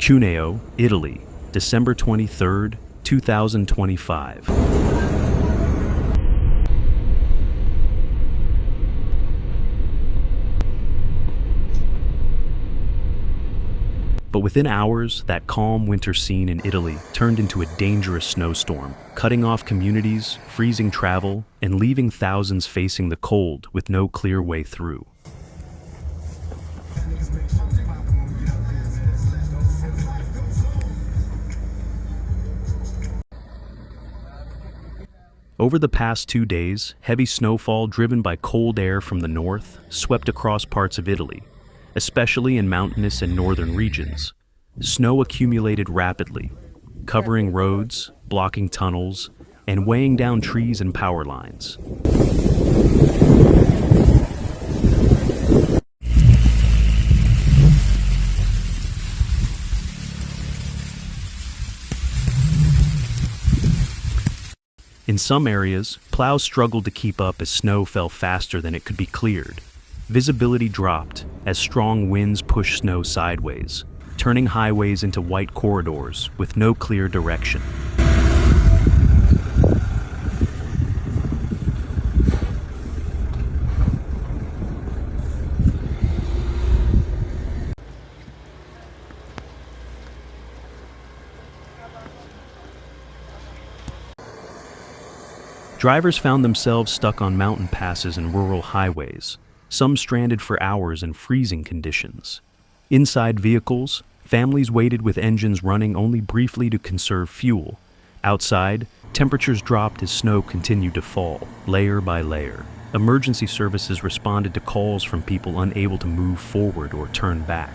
Cuneo, Italy, December 23rd, 2025. But within hours, that calm winter scene in Italy turned into a dangerous snowstorm, cutting off communities, freezing travel, and leaving thousands facing the cold with no clear way through. Over the past 2 days, heavy snowfall driven by cold air from the north swept across parts of Italy, especially in mountainous and northern regions. Snow accumulated rapidly, covering roads, blocking tunnels, and weighing down trees and power lines. In some areas, plows struggled to keep up as snow fell faster than it could be cleared. Visibility dropped as strong winds pushed snow sideways, turning highways into white corridors with no clear direction. Drivers found themselves stuck on mountain passes and rural highways, some stranded for hours in freezing conditions. Inside vehicles, families waited with engines running only briefly to conserve fuel. Outside, temperatures dropped as snow continued to fall, layer by layer. Emergency services responded to calls from people unable to move forward or turn back.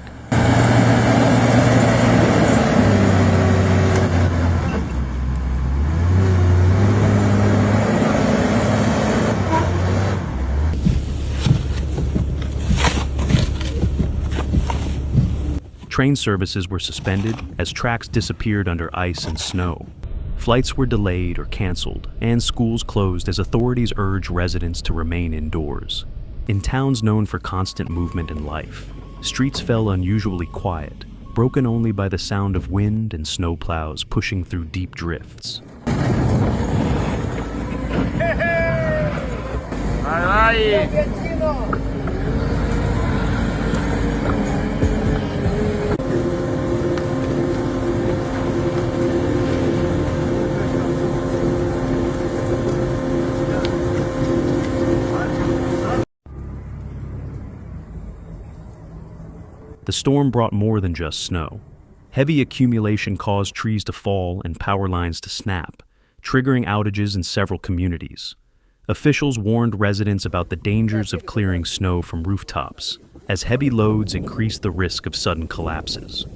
Train services were suspended as tracks disappeared under ice and snow. Flights were delayed or canceled, and schools closed as authorities urged residents to remain indoors. In towns known for constant movement and life, streets fell unusually quiet, broken only by the sound of wind and snowplows pushing through deep drifts. The storm brought more than just snow. Heavy accumulation caused trees to fall and power lines to snap, triggering outages in several communities. Officials warned residents about the dangers of clearing snow from rooftops, as heavy loads increased the risk of sudden collapses.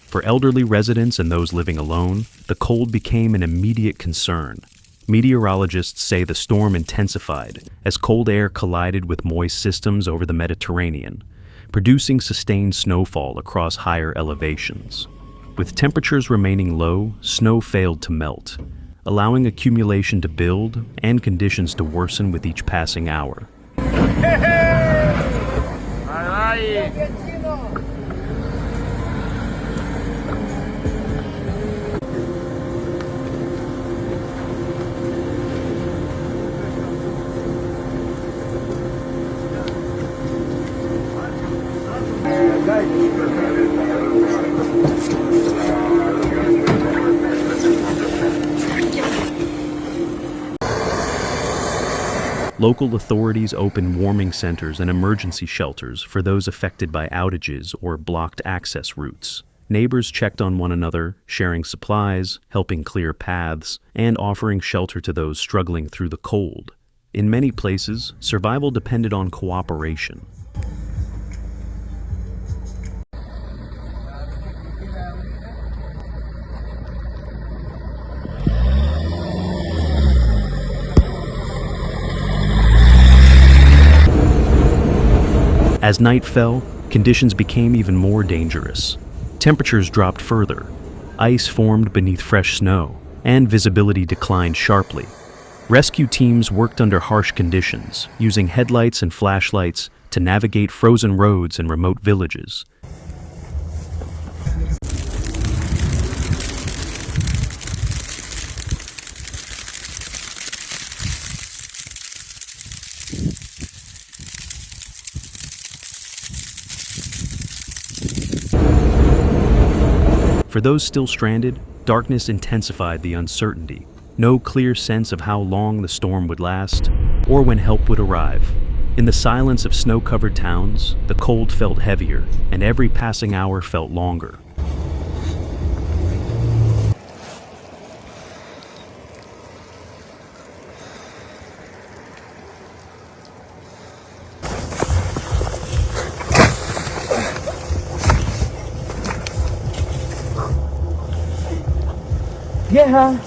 For elderly residents and those living alone, the cold became an immediate concern. Meteorologists say the storm intensified as cold air collided with moist systems over the Mediterranean, producing sustained snowfall across higher elevations. With temperatures remaining low, snow failed to melt, allowing accumulation to build and conditions to worsen with each passing hour. Local authorities opened warming centers and emergency shelters for those affected by outages or blocked access routes. Neighbors checked on one another, sharing supplies, helping clear paths, and offering shelter to those struggling through the cold. In many places, survival depended on cooperation. As night fell, conditions became even more dangerous. Temperatures dropped further, ice formed beneath fresh snow, and visibility declined sharply. Rescue teams worked under harsh conditions, using headlights and flashlights to navigate frozen roads and remote villages. For those still stranded, darkness intensified the uncertainty. No clear sense of how long the storm would last, or when help would arrive. In the silence of snow-covered towns, the cold felt heavier, and every passing hour felt longer. Yeah.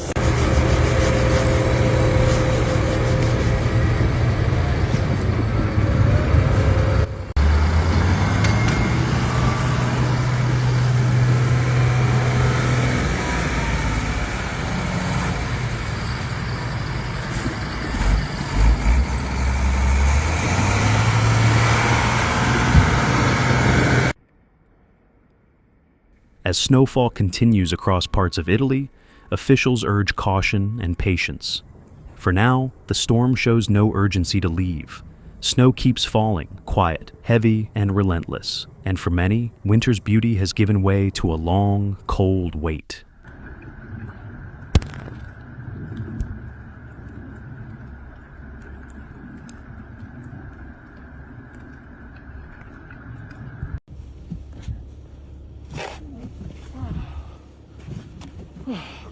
As snowfall continues across parts of Italy, officials urge caution and patience. For now, the storm shows no urgency to leave. Snow keeps falling, quiet, heavy, and relentless. And for many, winter's beauty has given way to a long, cold wait.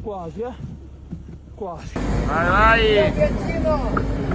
Quasi, Quasi. Vai, vai!